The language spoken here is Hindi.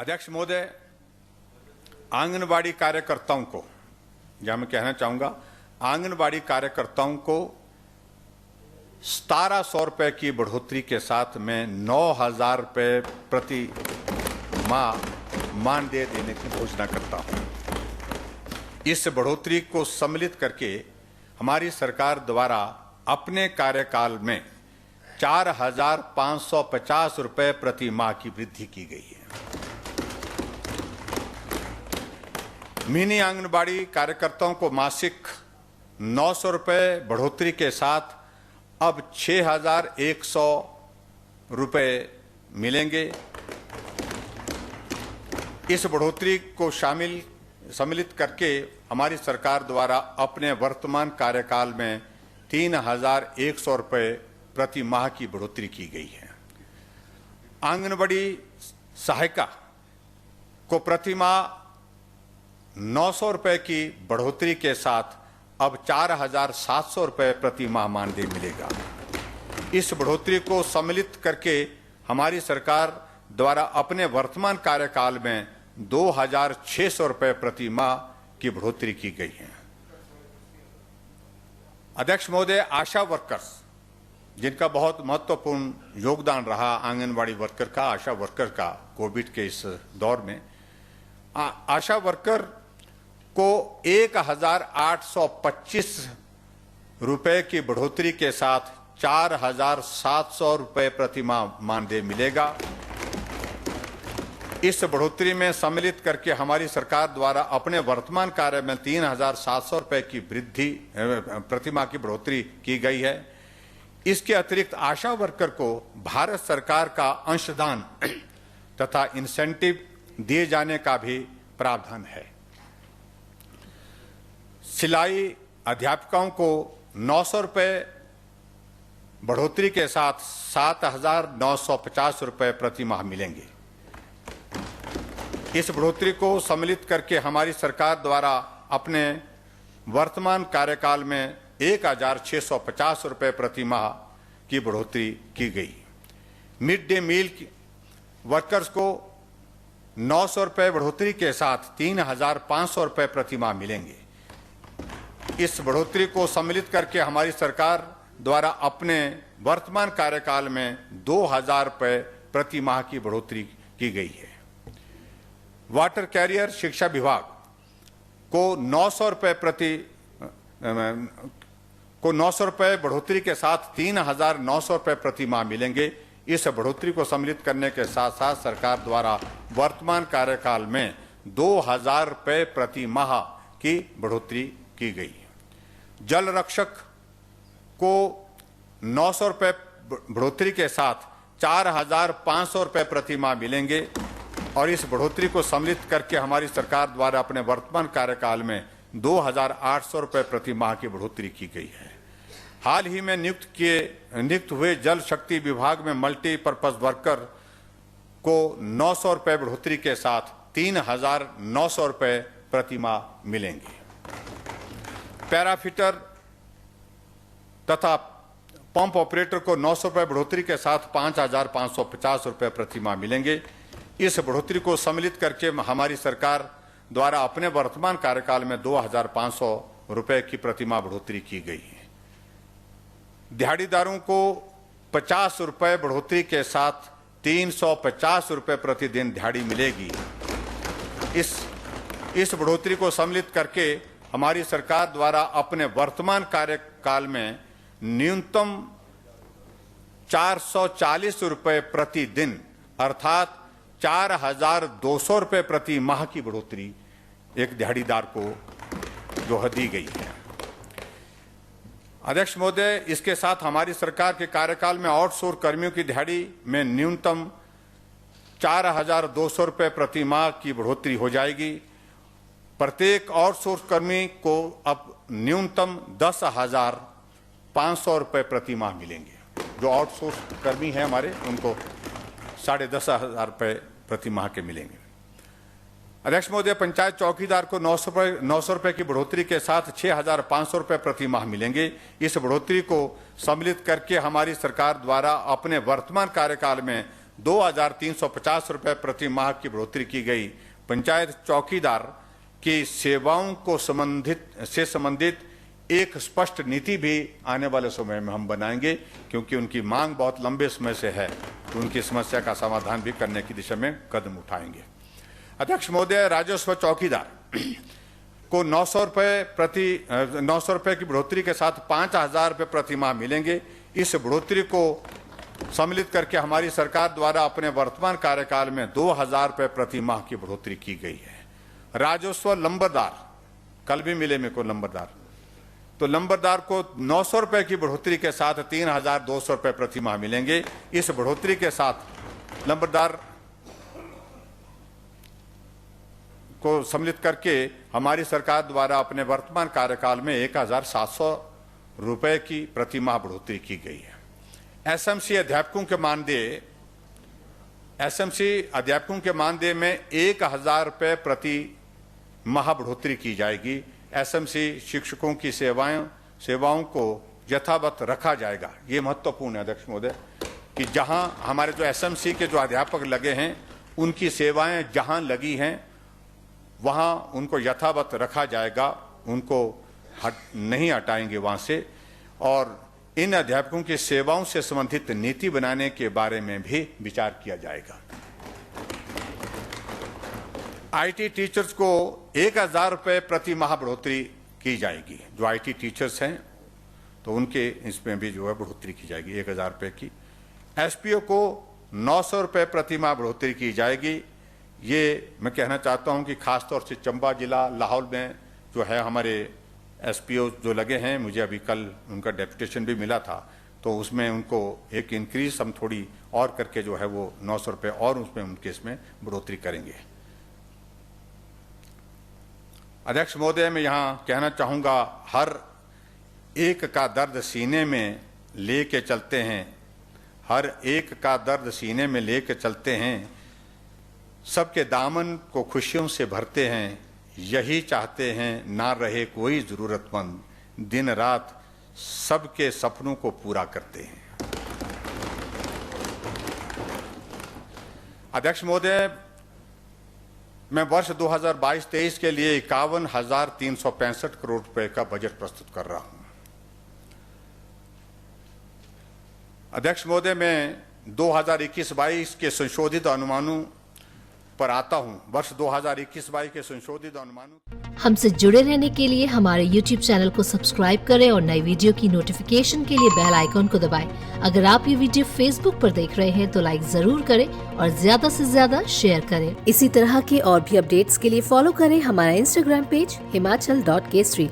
अध्यक्ष महोदय, आंगनबाड़ी कार्यकर्ताओं को, या मैं कहना चाहूंगा आंगनबाड़ी कार्यकर्ताओं को 1700 रुपये की बढ़ोतरी के साथ मैं 9000 रुपये प्रति माह मानदेय देने की घोषणा करता हूं। इस बढ़ोतरी को सम्मिलित करके हमारी सरकार द्वारा अपने कार्यकाल में 4550 रुपये प्रति माह की वृद्धि की गई है। मिनी आंगनबाड़ी कार्यकर्ताओं को मासिक 900 रुपये बढ़ोतरी के साथ अब 6100 रुपये मिलेंगे। इस बढ़ोतरी को सम्मिलित करके हमारी सरकार द्वारा अपने वर्तमान कार्यकाल में 3100 रुपये प्रति माह की बढ़ोतरी की गई है। आंगनबाड़ी सहायिका को प्रति माह 900 रुपये की बढ़ोतरी के साथ अब 4700 रुपये प्रति माह मानदेय मिलेगा। इस बढ़ोतरी को सम्मिलित करके हमारी सरकार द्वारा अपने वर्तमान कार्यकाल में 2600 रुपये प्रति माह की बढ़ोतरी की गई है। अध्यक्ष महोदय, आशा वर्कर्स जिनका बहुत महत्वपूर्ण योगदान रहा आंगनबाड़ी वर्कर का, आशा वर्कर का कोविड के इस दौर में, आशा वर्कर को 1825 रुपये की बढ़ोतरी के साथ 4700 रुपये प्रति माह मानदेय मिलेगा। इस बढ़ोतरी में सम्मिलित करके हमारी सरकार द्वारा अपने वर्तमान कार्य में 3700 रुपये की वृद्धि प्रति माह की बढ़ोतरी की गई है। इसके अतिरिक्त आशा वर्कर को भारत सरकार का अंशदान तथा इंसेंटिव दिए जाने का भी प्रावधान है। सिलाई अध्यापकों को 900 रुपये बढ़ोतरी के साथ 7950 रुपये प्रति माह मिलेंगे। इस बढ़ोतरी को सम्मिलित करके हमारी सरकार द्वारा अपने वर्तमान कार्यकाल में 1650 रुपये प्रति माह की बढ़ोतरी की गई। मिड डे मील वर्कर्स को 900 रुपये बढ़ोतरी के साथ 3500 रुपये प्रति माह मिलेंगे। इस बढ़ोतरी को सम्मिलित करके हमारी सरकार द्वारा अपने वर्तमान कार्यकाल में 2000 रुपये प्रति माह की बढ़ोतरी की गई है। वाटर कैरियर शिक्षा विभाग को 900 रुपये बढ़ोतरी के साथ 3900 रुपये प्रति माह मिलेंगे। इस बढ़ोतरी को सम्मिलित करने के साथ साथ सरकार द्वारा वर्तमान कार्यकाल में 2000 रुपये प्रति माह की बढ़ोतरी की गई है। जल रक्षक को 900 रुपये बढ़ोतरी के साथ 4500 रुपये प्रति माह मिलेंगे और इस बढ़ोतरी को सम्मिलित करके हमारी सरकार द्वारा अपने वर्तमान कार्यकाल में 2800 रुपये प्रति माह की बढ़ोतरी की गई है। हाल ही में नियुक्त हुए जल शक्ति विभाग में मल्टीपर्पज वर्कर को 900 रुपये बढ़ोतरी के साथ 3900 रुपये प्रति माह मिलेंगे। पैराफिटर तथा पंप ऑपरेटर को 900 रुपये बढ़ोतरी के साथ 5550 रुपये प्रति माह मिलेंगे। इस बढ़ोतरी को सम्मिलित करके हमारी सरकार द्वारा अपने वर्तमान कार्यकाल में 2500 रुपये की प्रति माह बढ़ोतरी की गई है। दिहाड़ीदारों को 50 रुपये बढ़ोतरी के साथ 350 रुपये प्रतिदिन दिहाड़ी मिलेगी। इस बढ़ोतरी को सम्मिलित करके हमारी सरकार द्वारा अपने वर्तमान कार्यकाल में न्यूनतम 440 रुपये प्रतिदिन अर्थात 4200 रुपये प्रति माह की बढ़ोतरी एक दिहाड़ीदार को जो दी गई है। अध्यक्ष महोदय, इसके साथ हमारी सरकार के कार्यकाल में आउटसोर्स कर्मियों की दिहाड़ी में न्यूनतम 4200 रुपये प्रति माह की बढ़ोतरी हो जाएगी। प्रत्येक आउटसोर्स कर्मी को अब न्यूनतम 10,500 रुपये प्रति माह मिलेंगे। जो आउटसोर्स कर्मी हैं हमारे, उनको 10,500 रुपये प्रति माह के मिलेंगे। अध्यक्ष महोदय, पंचायत चौकीदार को 900 रुपये की बढ़ोतरी के साथ 6500 रुपये प्रति माह मिलेंगे। इस बढ़ोतरी को सम्मिलित करके हमारी सरकार द्वारा अपने वर्तमान कार्यकाल में 2,350 रुपए प्रति माह की बढ़ोतरी की गई। पंचायत चौकीदार की सेवाओं को संबंधित एक स्पष्ट नीति भी आने वाले समय में हम बनाएंगे, क्योंकि उनकी मांग बहुत लंबे समय से है, तो उनकी समस्या का समाधान भी करने की दिशा में कदम उठाएंगे। अध्यक्ष महोदय, राजस्व चौकीदार को 900 रुपए की बढ़ोतरी के साथ 5,000 रुपए प्रति माह मिलेंगे। इस बढ़ोतरी को सम्मिलित करके हमारी सरकार द्वारा अपने वर्तमान कार्यकाल में 2,000 रुपए प्रति माह की बढ़ोतरी की गई है। राजस्व लंबरदार, कल भी मिले मेरे को लंबरदार, तो लंबरदार को 900 रुपए की बढ़ोतरी के साथ 3,200 रुपए प्रति माह मिलेंगे। इस बढ़ोतरी के साथ लंबरदार को सम्मिलित करके हमारी सरकार द्वारा अपने वर्तमान कार्यकाल में 1,700 रुपए की प्रति माह बढ़ोतरी की गई है। एसएमसी अध्यापकों के मानदेय में 1,000 रुपए प्रति माह बढ़ोतरी की जाएगी। एसएमसी शिक्षकों की सेवाओं को यथावत रखा जाएगा। ये महत्वपूर्ण है अध्यक्ष महोदय कि जहां हमारे जो एसएमसी के जो अध्यापक लगे हैं, उनकी सेवाएं जहां लगी हैं वहां उनको यथावत रखा जाएगा, उनको नहीं हटाएंगे वहां से। और इन अध्यापकों की सेवाओं से संबंधित नीति बनाने के बारे में भी विचार किया जाएगा। आईटी टीचर्स को 1,000 रुपए प्रति माह बढ़ोतरी की जाएगी। जो आईटी टीचर्स हैं तो उनके इसमें भी जो है बढ़ोतरी की जाएगी 1,000 रुपए की। एसपीओ को 900 रुपए प्रति माह बढ़ोतरी की जाएगी। ये मैं कहना चाहता हूं कि खासतौर से चंबा जिला लाहौल में जो है हमारे एसपीओ जो लगे हैं, मुझे अभी कल उनका डेपुटेशन भी मिला था, तो उसमें उनको एक इंक्रीज हम थोड़ी और करके जो है वो 900 रुपए और उसमें उनके इसमें बढ़ोतरी करेंगे। अध्यक्ष महोदय, मैं यहाँ कहना चाहूँगा, हर एक का दर्द सीने में लेके चलते हैं, हर एक का दर्द सीने में लेके चलते हैं, सबके दामन को खुशियों से भरते हैं, यही चाहते हैं ना रहे कोई जरूरतमंद, दिन रात सबके सपनों को पूरा करते हैं। अध्यक्ष महोदय, मैं वर्ष 2022-23 के लिए 51,365 करोड़ रुपए का बजट प्रस्तुत कर रहा हूं। अध्यक्ष महोदय, मैं 2021-22 के संशोधित अनुमानों पर आता हूं। वर्ष 2021-22 के संशोधित अनुमानों। हमसे जुड़े रहने के लिए हमारे YouTube चैनल को सब्सक्राइब करें और नई वीडियो की नोटिफिकेशन के लिए बेल आइकॉन को दबाएं। अगर आप ये वीडियो Facebook पर देख रहे हैं तो लाइक जरूर करें और ज्यादा से ज्यादा शेयर करें। इसी तरह के और भी अपडेट्स के लिए फॉलो करें हमारा Instagram पेज himachal.kesri।